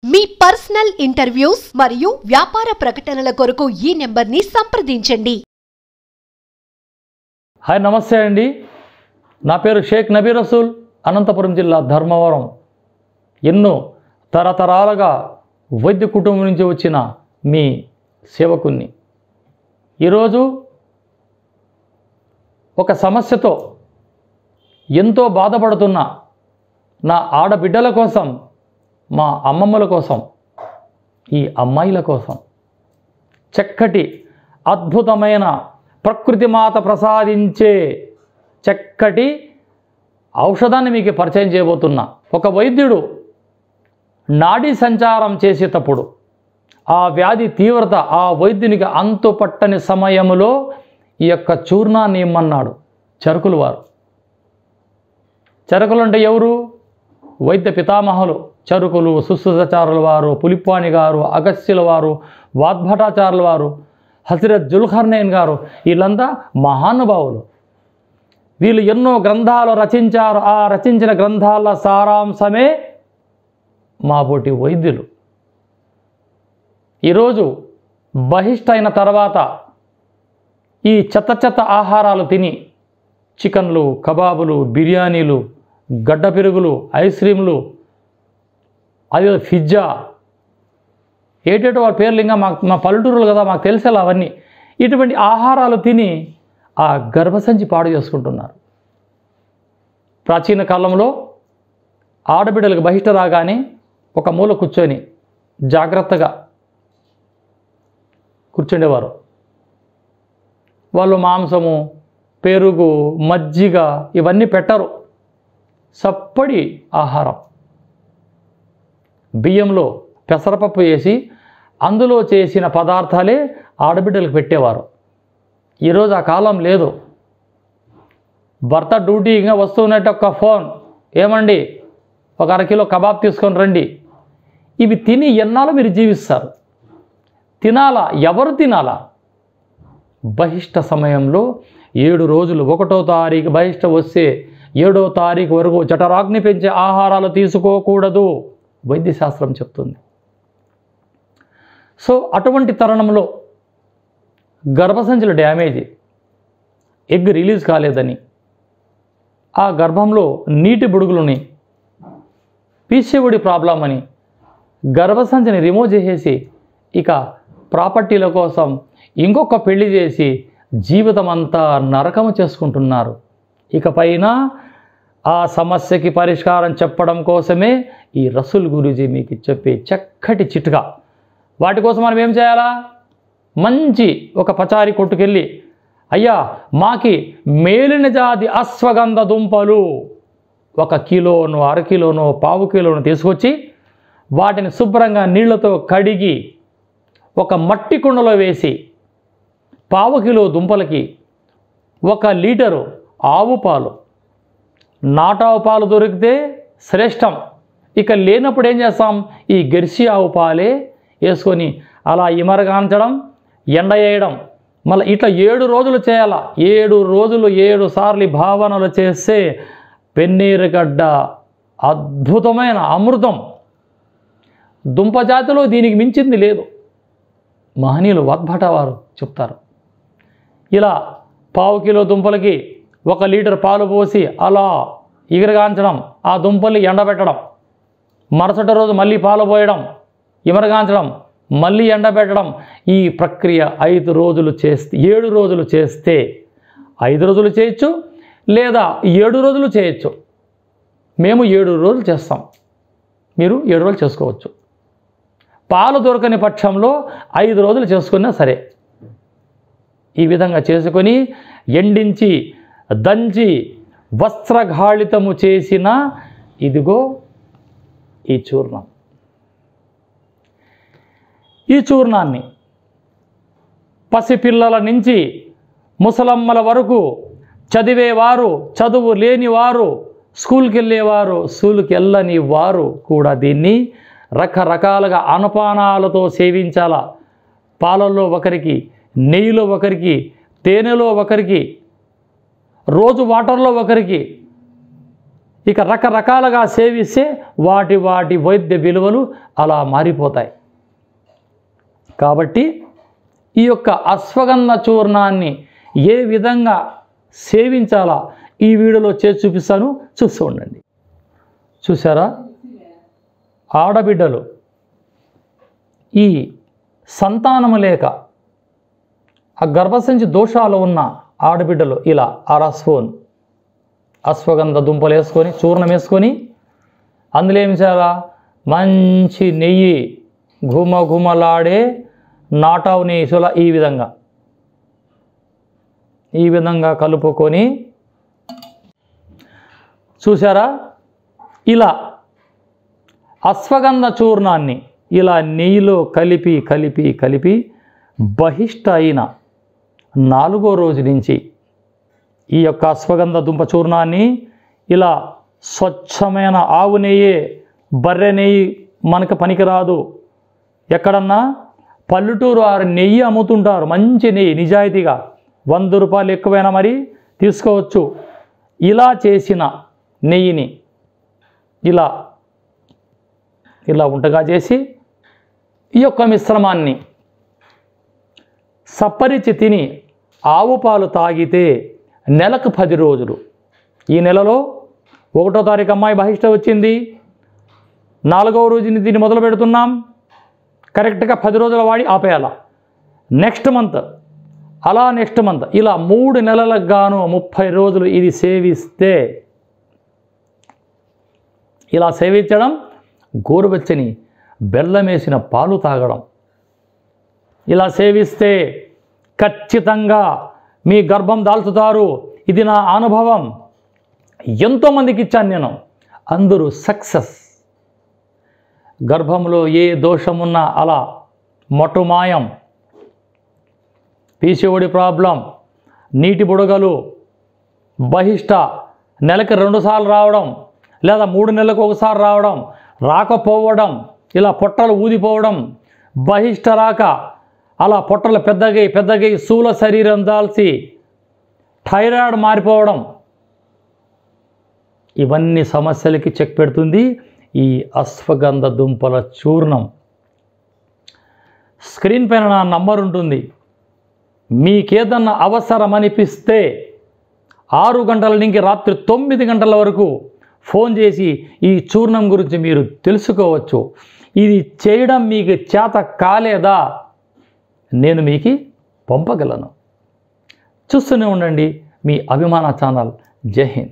మీ personal interviews మరియు వ్యాపార ప్రకటనల కొరకు ఈ నెంబర్ని సంప్రదించండి. హాయ్ నమస్తే అండి. నా పేరు షేక్ నబీ రసూల్, అనంతపురం జిల్లా ధర్మవరం. ఎన్నో తరతరాలుగా వైద్య కుటుంబం నుంచి వచ్చిన మీ సేవకుణ్ణి. ఈరోజు ఒక సమస్యతో ఎంతో బాధపడుతున్న నా ఆడబిడ్డల కోసం, మా అమ్మమ్మల కోసం, ఈ అమ్మాయిల కోసం చక్కటి అద్భుతమైన ప్రకృతి మాత ప్రసాదించే చక్కటి ఔషధాన్ని మీకు పరిచయం చేయబోతున్నా. ఒక వైద్యుడు నాడీ సంచారం చేసేటప్పుడు ఆ వ్యాధి తీవ్రత ఆ వైద్యునికి అంతు పట్టని సమయంలో ఈ యొక్క చూర్ణాన్ని ఇమ్మన్నాడు. చరకులు వారు. చరకులు అంటే ఎవరు? వైద్య పితామహులు. చరుకులు, సుశ్రుతాచార్యుల వారు, పులిప్పాణి గారు, అగస్త్యుల వారు, వాగ్భటాచార్యుల వారు, హజరత్ జుల్కర్నైన్ గారు, వీళ్ళంతా మహానుభావులు. వీళ్ళు ఎన్నో గ్రంథాలు రచించారు. ఆ రచించిన గ్రంథాల సారాంశమే మా బోటి వైద్యులు. ఈరోజు బహిష్టైన తర్వాత ఈ చెత్త ఆహారాలు తిని చికెన్లు, కబాబులు, బిర్యానీలు, గడ్డ పెరుగులు, ఐస్ క్రీములు, అదే పిజ్జా, ఏటేటో వాళ్ళ పేర్లు ఇంకా మా పల్లెటూరులు కదా, మాకు తెలిసేలా అవన్నీ. ఇటువంటి ఆహారాలు తిని ఆ గర్భసంచి పాడు చేసుకుంటున్నారు. ప్రాచీన కాలంలో ఆడబిడ్డలకు బహిష్ట రాగానే ఒక మూల కూర్చొని జాగ్రత్తగా కూర్చుండేవారు. వాళ్ళు మాంసము, పెరుగు, మజ్జిగ ఇవన్నీ పెట్టరు. సప్పడి ఆహారం, బియ్యంలో పెసరపప్పు వేసి అందులో చేసిన పదార్థాలే ఆడబిడ్డలకు పెట్టేవారు. ఈరోజు ఆ కాలం లేదు. భర్త డ్యూటీగా వస్తున్నట్టు ఒక ఫోన్, ఏమండి ఒక అరకిలో కబాబ్ తీసుకొని రండి. ఇవి తిని ఎన్నాళ్ళు మీరు జీవిస్తారు? తినాలా? ఎవరు తినాలా? బహిష్ట సమయంలో 7 రోజులు, 1వ తారీఖు బహిష్ట వస్తే 7వ తారీఖు వరకు జఠరాగ్ని పెంచే ఆహారాలు తీసుకోకూడదు వైద్యశాస్త్రం చెప్తుంది. సో అటువంటి తరుణంలో గర్భసంచుల డ్యామేజ్, ఎగ్ రిలీజ్ కాలేదని, ఆ గర్భంలో నీటి బుడుగులని, పీసీఓడి ప్రాబ్లం అని గర్భసంచిని రిమూవ్ చేసేసి ఇక ప్రాపర్టీల కోసం ఇంకొక పెళ్లి చేసి జీవితం అంతా నరకము చేసుకుంటున్నారు. ఇకపైన ఆ సమస్యకి పరిష్కారం చెప్పడం కోసమే ఈ రసూల్ గురూజీ మీకు చెప్పే చక్కటి చిట్కా. వాటి కోసం మనం ఏం చేయాలా? మంచి ఒక పచారీ కొట్టుకెళ్ళి, అయ్యా మాకి మేలిన జాతి అశ్వగంధ దుంపలు 1 కిలోనో, 1/2 కిలోనో, 1/4 కిలోనో తీసుకొచ్చి వాటిని శుభ్రంగా నీళ్లతో కడిగి ఒక మట్టి కుండలో వేసి 1/4 కిలో దుంపలకి 1 లీటరు ఆవు పాలు, నాటావు పాలు దొరికితే శ్రేష్టం. ఇక లేనప్పుడు ఏం చేస్తాం? ఈ గెర్సీ ఆవు పాలే వేసుకొని అలా ఇమరగాంచడం, ఎండ వేయడం, మళ్ళీ ఇట్లా 7 రోజులు చేయాల. 7 రోజులు 7 సార్లు భావనలు చేస్తే పెన్నీరుగడ్డ అద్భుతమైన అమృతం. దుంప జాతిలో దీనికి మించింది లేదు. మహనీయులు వాగ్భట వారు చెప్తారు. ఇలా 1/4 కిలో దుంపలకి 1 లీటర్ పాలు పోసి అలా ఇగరగాంచడం, ఆ దుంపల్ని ఎండబెట్టడం, మరుసటి రోజు మళ్ళీ పాలు పోయడం, ఇమరగాంచడం, మళ్ళీ ఎండబెట్టడం. ఈ ప్రక్రియ 5 రోజులు చేస్తే, 7 రోజులు చేస్తే 5 రోజులు చేయొచ్చు, లేదా 7 రోజులు చేయొచ్చు. మేము 7 రోజులు చేస్తాం, మీరు 7 రోజులు చేసుకోవచ్చు. పాలు దొరకని పక్షంలో 5 రోజులు చేసుకున్నా సరే. ఈ విధంగా చేసుకొని ఎండించి దంచి వస్త్రఘాళితము చేసిన ఇదిగో ఈ చూర్ణం. ఈ చూర్ణాన్ని పసిపిల్లల నుంచి ముసలమ్మల వరకు, చదివేవారు, చదువు లేనివారు, స్కూల్కి వెళ్ళేవారు, స్కూల్కి వెళ్ళని వారు కూడా దీన్ని రకరకాలుగా అనుపానాలతో సేవించాల. పాలల్లో ఒకరికి, నెయ్యిలో ఒకరికి, తేనెలో ఒకరికి, రోజు వాటర్లో ఒకరికి, ఇక రకరకాలుగా సేవిస్తే వాటి వాటి వైద్య విలువలు అలా మారిపోతాయి. కాబట్టి ఈ యొక్క అశ్వగంధ చూర్ణాన్ని ఏ విధంగా సేవించాలా ఈ వీడియోలో చేసి చూపిస్తాను, చూస్తూ ఉండండి. చూసారా, ఆడబిడ్డలు ఈ సంతానము లేక ఆ గర్భసంచి దోషాలు ఉన్న ఆడబిడ్డలు ఇలా అరస్పూన్ అశ్వగంధ దుంపలు వేసుకొని చూర్ణం వేసుకొని అందులో ఏం చేయాలా, మంచి నెయ్యి ఘుమఘుమలాడే నాటావు నెయ్యి ఈ విధంగా కలుపుకొని చూసారా, ఇలా అశ్వగంధ చూర్ణాన్ని ఇలా నెయ్యిలో కలిపి కలిపి కలిపి బహిష్ట అయిన 4వ రోజు నుంచి ఈ యొక్క అశ్వగంధ దుంప చూర్ణాన్ని ఇలా స్వచ్ఛమైన ఆవు నెయ్యి, బర్రె నెయ్యి మనకు పనికిరాదు. ఎక్కడన్నా పల్లెటూరు వారు నెయ్యి అమ్ముతుంటారు, మంచి నెయ్యి నిజాయితీగా 100 రూపాయలు ఎక్కువైనా మరి తీసుకోవచ్చు. ఇలా చేసిన నెయ్యిని ఇలా ఇలా ఉంటగా చేసి ఈ యొక్క మిశ్రమాన్ని సప్పరించి తిని ఆవు పాలు తాగితే నెలకు 10 రోజులు, ఈ నెలలో 1వ తారీఖు అమ్మాయి బహిష్ట వచ్చింది, 4వ రోజుని దీన్ని మొదలు పెడుతున్నాం, కరెక్ట్గా 10 రోజుల వాడి ఆపేయాల. నెక్స్ట్ మంత్ అలా నెక్స్ట్ మంత్ ఇలా 3 నెలలకు గాను 30 రోజులు ఇది సేవిస్తే, ఇలా సేవించడం, గోరువెచ్చని బెల్లం వేసిన పాలు తాగడం, ఇలా సేవిస్తే ఖచ్చితంగా మీ గర్భం దాల్చుతారు. ఇది నా అనుభవం, ఎంతోమందికి ఇచ్చాను నేను, అందరూ సక్సెస్. గర్భంలో ఏ దోషమున్నా అలా మొట్టుమాయం, పీసీఓడి ప్రాబ్లం, నీటి బుడగలు, బహిష్ట నెలకు 2 సార్లు రావడం లేదా 3 నెలలకు ఒకసారి రావడం, రాకపోవడం, ఇలా పొట్టలు ఊదిపోవడం, బహిష్ట రాక అలా పొట్టలు పెద్దగై స్థూల శరీరం దాల్చి థైరాయిడ్ మారిపోవడం, ఇవన్నీ సమస్యలకి చెక్ పెడుతుంది ఈ అశ్వగంధ దుంపల చూర్ణం. స్క్రీన్ పైన నా నంబర్ ఉంటుంది. మీకేదన్నా అవసరం అనిపిస్తే 6 గంటల నుంచి రాత్రి 9 గంటల వరకు ఫోన్ చేసి ఈ చూర్ణం గురించి మీరు తెలుసుకోవచ్చు. ఇది చేయడం మీకు చేత కాలేదా, నేను మీకు పంపగలను. చూస్తూనే ఉండండి మీ అభిమాన ఛానల్. జై హింద్.